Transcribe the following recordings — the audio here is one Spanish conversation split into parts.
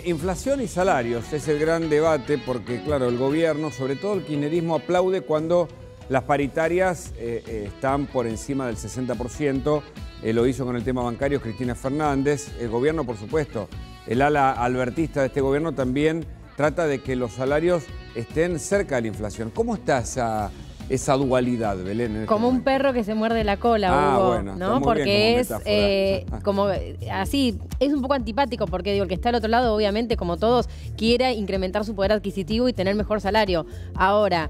Inflación y salarios es el gran debate porque, claro, el gobierno, sobre todo el kirchnerismo, aplaude cuando las paritarias están por encima del 60%. Lo hizo con el tema bancario Cristina Fernández. El gobierno, por supuesto, el ala albertista de este gobierno también trata de que los salarios estén cerca de la inflación. ¿Cómo está esa dualidad, Belén? Como un perro que se muerde la cola, Hugo, bueno, ¿no? Porque es como así, es un poco antipático porque digo, el que está al otro lado, obviamente, como todos, quiere incrementar su poder adquisitivo y tener mejor salario. Ahora,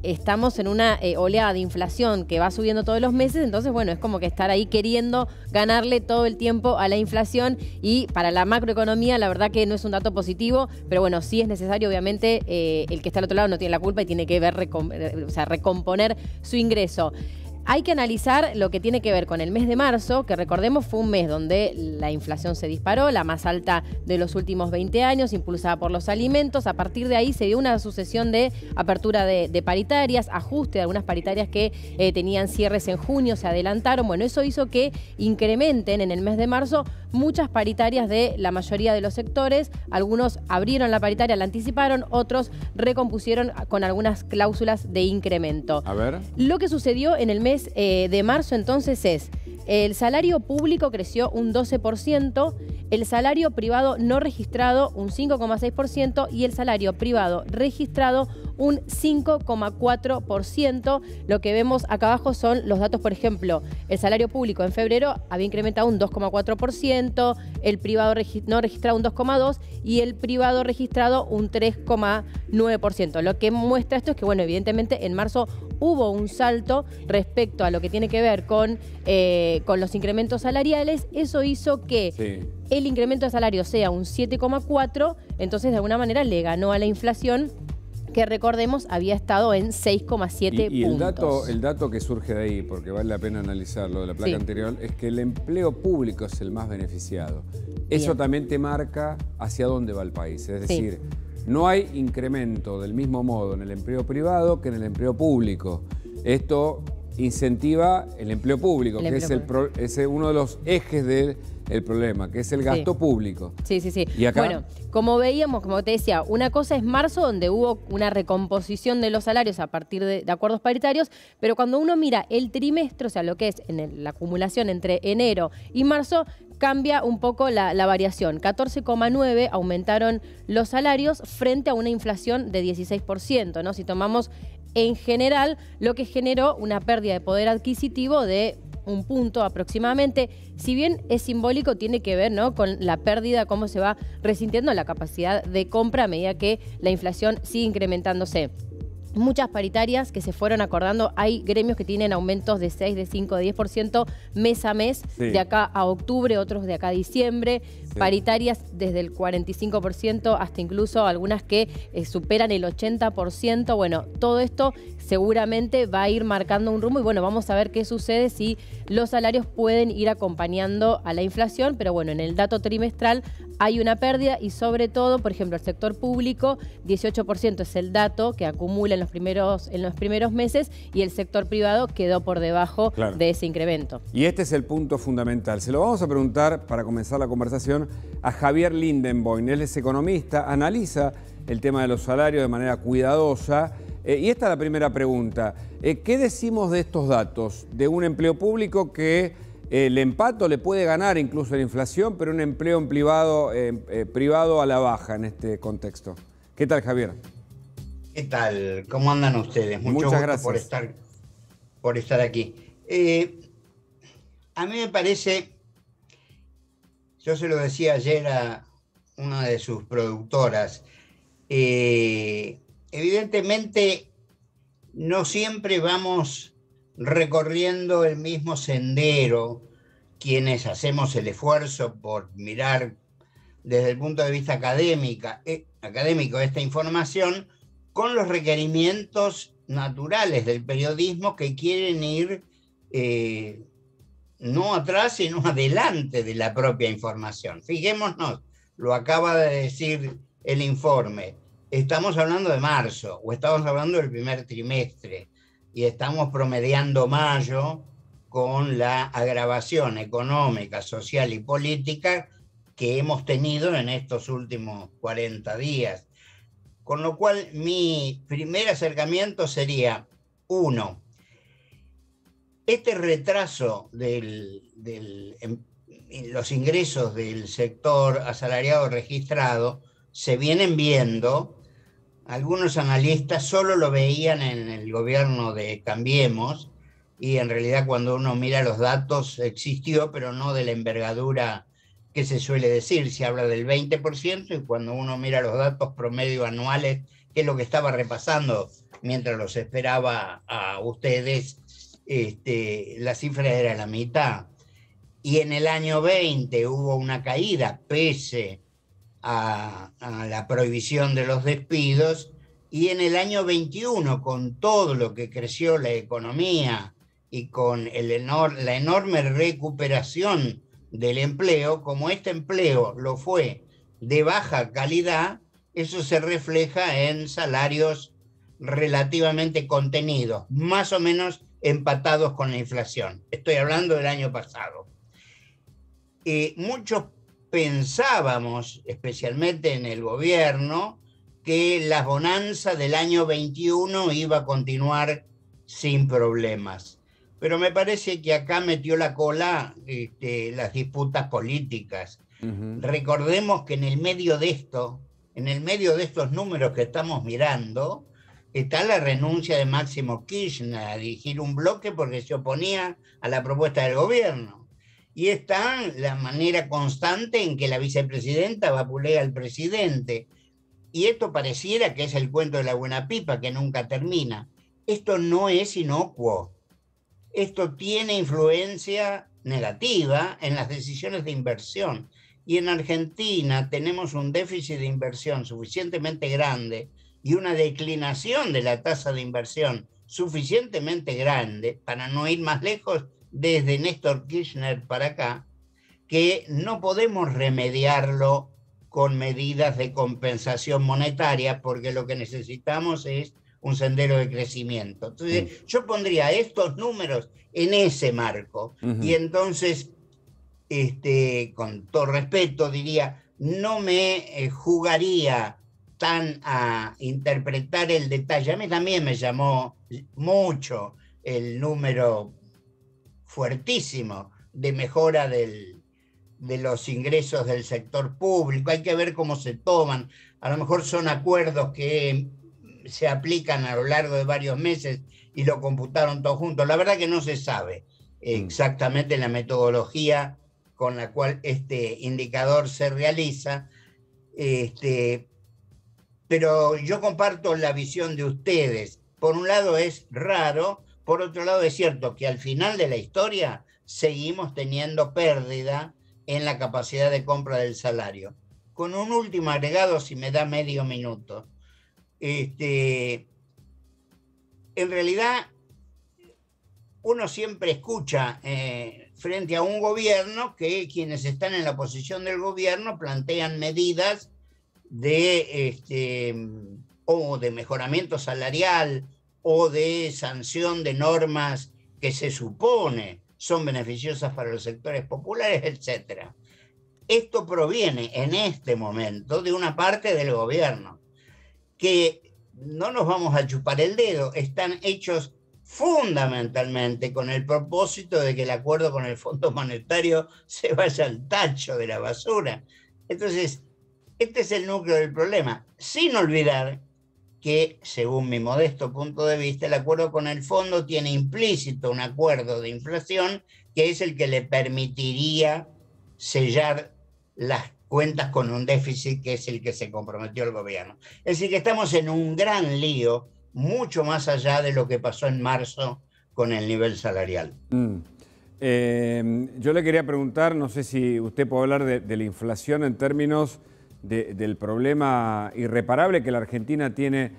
estamos en una oleada de inflación que va subiendo todos los meses, entonces, bueno, es como que estar ahí queriendo ganarle todo el tiempo a la inflación y para la macroeconomía, la verdad que no es un dato positivo, pero bueno, sí es necesario, obviamente, el que está al otro lado no tiene la culpa y tiene que ver, recomponer su ingreso. Hay que analizar lo que tiene que ver con el mes de marzo, que recordemos fue un mes donde la inflación se disparó, la más alta de los últimos 20 años, impulsada por los alimentos. A partir de ahí se dio una sucesión de apertura de paritarias, ajuste de algunas paritarias que tenían cierres en junio, se adelantaron. Bueno, eso hizo que incrementen en el mes de marzo muchas paritarias de la mayoría de los sectores. Algunos abrieron la paritaria, la anticiparon, otros recompusieron con algunas cláusulas de incremento. A ver. Lo que sucedió en el mes de marzo entonces es, el salario público creció un 12%, el salario privado no registrado un 5,6% y el salario privado registrado un 5,4%. Lo que vemos acá abajo son los datos, por ejemplo, el salario público en febrero había incrementado un 2,4%, el privado no registrado un 2,2% y el privado registrado un 3,9%. Lo que muestra esto es que, bueno, evidentemente en marzo hubo un salto respecto a lo que tiene que ver con los incrementos salariales. Eso hizo que el incremento de salario sea un 7,4%, entonces de alguna manera le ganó a la inflación, que recordemos había estado en 6,7 puntos. El dato que surge de ahí, porque vale la pena analizarlo de la placa anterior, es que el empleo público es el más beneficiado. Eso también te marca hacia dónde va el país, es decir, no hay incremento del mismo modo en el empleo privado que en el empleo público. Esto incentiva el empleo público, que es uno de los ejes del problema, que es el gasto público. Sí. Y acá, bueno, como veíamos, como te decía, una cosa es marzo, donde hubo una recomposición de los salarios a partir de acuerdos paritarios, pero cuando uno mira el trimestre, o sea, lo que es la acumulación entre enero y marzo, cambia un poco la variación. 14,9 aumentaron los salarios frente a una inflación de 16%, ¿no? Si tomamos en general, lo que generó una pérdida de poder adquisitivo de un punto aproximadamente. Si bien es simbólico, tiene que ver, ¿no?, con la pérdida, cómo se va resintiendo la capacidad de compra a medida que la inflación sigue incrementándose. Muchas paritarias que se fueron acordando, hay gremios que tienen aumentos de 6, de 5, de 10% mes a mes, de acá a octubre, otros de acá a diciembre, paritarias desde el 45% hasta incluso algunas que superan el 80%. Bueno, todo esto seguramente va a ir marcando un rumbo y bueno, vamos a ver qué sucede si los salarios pueden ir acompañando a la inflación, pero bueno, en el dato trimestral hay una pérdida y sobre todo, por ejemplo, el sector público, 18% es el dato que acumula en los primeros meses y el sector privado quedó por debajo de ese incremento. Y este es el punto fundamental. Se lo vamos a preguntar, para comenzar la conversación, a Javier Lindenboim. Él es economista, analiza el tema de los salarios de manera cuidadosa. Y esta es la primera pregunta. ¿Qué decimos de estos datos? De un empleo público que el empato le puede ganar incluso la inflación, pero un empleo en privado a la baja en este contexto. ¿Qué tal, Javier? ¿Qué tal? ¿Cómo andan ustedes? Muchas gracias por estar aquí. A mí me parece, yo se lo decía ayer a una de sus productoras, evidentemente no siempre vamos recorriendo el mismo sendero quienes hacemos el esfuerzo por mirar desde el punto de vista académico esta información, con los requerimientos naturales del periodismo que quieren ir no atrás, sino adelante de la propia información. Fijémonos, lo acaba de decir el informe, estamos hablando de marzo, o estamos hablando del primer trimestre, y estamos promediando mayo con la agravación económica, social y política que hemos tenido en estos últimos 40 días. Con lo cual, mi primer acercamiento sería, uno, este retraso en los ingresos del sector asalariado registrado se vienen viendo. Algunos analistas solo lo veían en el gobierno de Cambiemos, y en realidad cuando uno mira los datos existió, pero no de la envergadura que se suele decir. Se habla del 20%, y cuando uno mira los datos promedio anuales, que es lo que estaba repasando mientras los esperaba a ustedes, la cifra era la mitad. Y en el año 20 hubo una caída pese a la prohibición de los despidos, y en el año 21, con todo lo que creció la economía y con la enorme recuperación del empleo, como este empleo lo fue de baja calidad, eso se refleja en salarios relativamente contenidos, más o menos empatados con la inflación. Estoy hablando del año pasado. Muchos pensábamos, especialmente en el gobierno, que la bonanza del año 21 iba a continuar sin problemas. Pero me parece que acá metió la cola las disputas políticas. Recordemos que en el medio de estos números que estamos mirando, está la renuncia de Máximo Kirchner a dirigir un bloque porque se oponía a la propuesta del gobierno. Y está la manera constante en que la vicepresidenta vapulea al presidente. Y esto pareciera que es el cuento de la buena pipa, que nunca termina. Esto no es inocuo. Esto tiene influencia negativa en las decisiones de inversión. Y en Argentina tenemos un déficit de inversión suficientemente grande y una declinación de la tasa de inversión suficientemente grande, para no ir más lejos, desde Néstor Kirchner para acá, que no podemos remediarlo con medidas de compensación monetaria, porque lo que necesitamos es un sendero de crecimiento. Entonces, yo pondría estos números en ese marco, y entonces, con todo respeto, diría, no me jugaría tan a interpretar el detalle. A mí también me llamó mucho el número fuertísimo de mejora de los ingresos del sector público. Hay que ver cómo se toman. A lo mejor son acuerdos que se aplican a lo largo de varios meses y lo computaron todo junto. La verdad que no se sabe exactamente la metodología con la cual este indicador se realiza, pero yo comparto la visión de ustedes. Por un lado es raro, por otro lado es cierto que al final de la historia seguimos teniendo pérdida en la capacidad de compra del salario. Con un último agregado, si me da medio minuto. En realidad, uno siempre escucha frente a un gobierno que quienes están en la posición del gobierno plantean medidas o de mejoramiento salarial o de sanción de normas que se supone son beneficiosas para los sectores populares, etc. Esto proviene en este momento de una parte del gobierno que, no nos vamos a chupar el dedo, están hechos fundamentalmente con el propósito de que el acuerdo con el Fondo Monetario se vaya al tacho de la basura. Entonces, este es el núcleo del problema, sin olvidar que, según mi modesto punto de vista, el acuerdo con el fondo tiene implícito un acuerdo de inflación que es el que le permitiría sellar las cuentas con un déficit que es el que se comprometió el gobierno. Es decir, que estamos en un gran lío, mucho más allá de lo que pasó en marzo con el nivel salarial. Yo le quería preguntar, no sé si usted puede hablar de la inflación en términos del problema irreparable que la Argentina tiene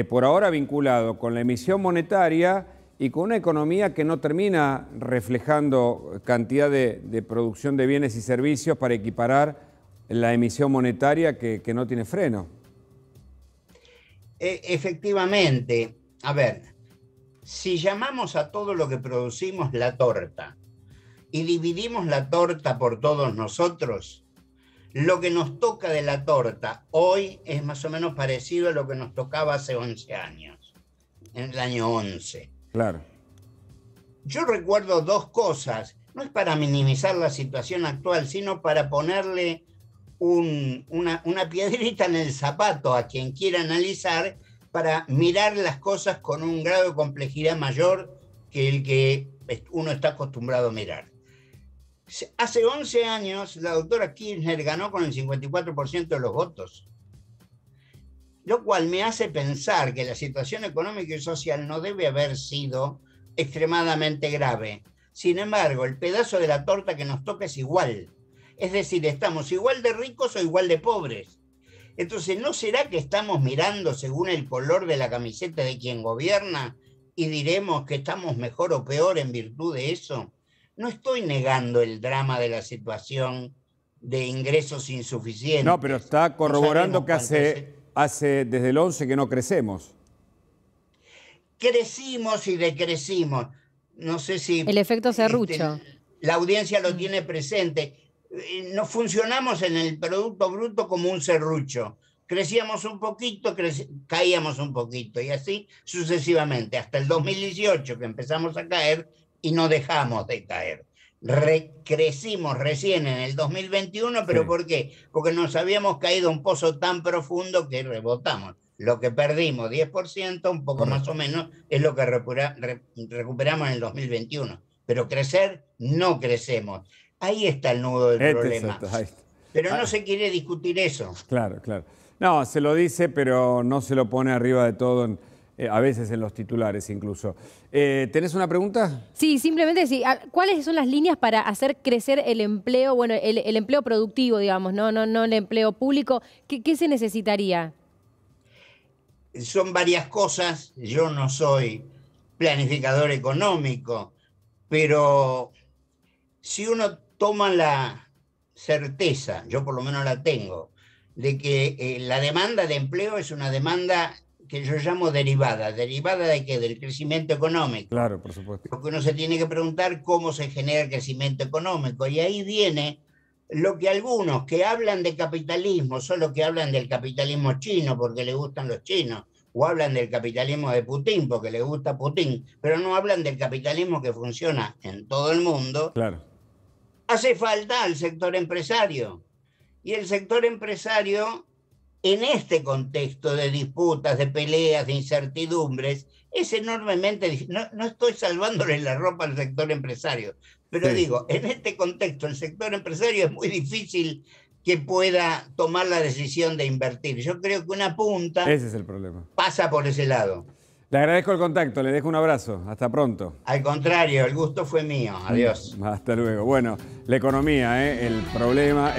por ahora vinculado con la emisión monetaria y con una economía que no termina reflejando cantidad de producción de bienes y servicios para equiparar la emisión monetaria que no tiene freno. Efectivamente, a ver, si llamamos a todo lo que producimos la torta y dividimos la torta por todos nosotros, lo que nos toca de la torta hoy es más o menos parecido a lo que nos tocaba hace 11 años, en el año 11. Claro. Yo recuerdo dos cosas, no es para minimizar la situación actual, sino para ponerle una piedrita en el zapato a quien quiera analizar, para mirar las cosas con un grado de complejidad mayor que el que uno está acostumbrado a mirar. Hace 11 años la doctora Kirchner ganó con el 54% de los votos, lo cual me hace pensar que la situación económica y social no debe haber sido extremadamente grave. Sin embargo, el pedazo de la torta que nos toca es igual. Es decir, estamos igual de ricos o igual de pobres. Entonces, ¿no será que estamos mirando según el color de la camiseta de quien gobierna y diremos que estamos mejor o peor en virtud de eso? No estoy negando el drama de la situación de ingresos insuficientes. No, pero está corroborando que hace desde el 11 que no crecemos. Crecimos y decrecimos. No sé si... El efecto serrucho. La audiencia lo tiene presente. No funcionamos en el Producto Bruto como un serrucho. Crecíamos un poquito, caíamos un poquito, y así sucesivamente, hasta el 2018 que empezamos a caer y no dejamos de caer. Crecimos recién en el 2021, ¿pero sí? ¿Por qué? Porque nos habíamos caído a un pozo tan profundo que rebotamos. Lo que perdimos, 10%, un poco más o menos, es lo que recuperamos en el 2021. Pero crecer, no crecemos. Ahí está el nudo del problema. Pero no se quiere discutir eso. Claro, claro. No, se lo dice, pero no se lo pone arriba de todo, a veces en los titulares incluso. ¿Tenés una pregunta? Sí, simplemente sí. ¿Cuáles son las líneas para hacer crecer el empleo, bueno, el empleo productivo, digamos, no el empleo público? ¿Qué se necesitaría? Son varias cosas. Yo no soy planificador económico, pero si uno toma la certeza, yo por lo menos la tengo, de que la demanda de empleo es una demanda que yo llamo derivada. ¿Derivada de qué? Del crecimiento económico. Claro, por supuesto. Porque uno se tiene que preguntar cómo se genera el crecimiento económico. Y ahí viene lo que algunos que hablan de capitalismo, solo que hablan del capitalismo chino porque les gustan los chinos, o hablan del capitalismo de Putin porque les gusta Putin, pero no hablan del capitalismo que funciona en todo el mundo. Claro. Hace falta al sector empresario. Y el sector empresario, en este contexto de disputas, de peleas, de incertidumbres, es enormemente... No estoy salvándole la ropa al sector empresario, pero sí, digo, en este contexto el sector empresario es muy difícil que pueda tomar la decisión de invertir. Yo creo que una punta... Ese es el problema. Pasa por ese lado. Le agradezco el contacto, le dejo un abrazo. Hasta pronto. Al contrario, el gusto fue mío. Adiós. Hasta luego. Bueno, la economía, el problema...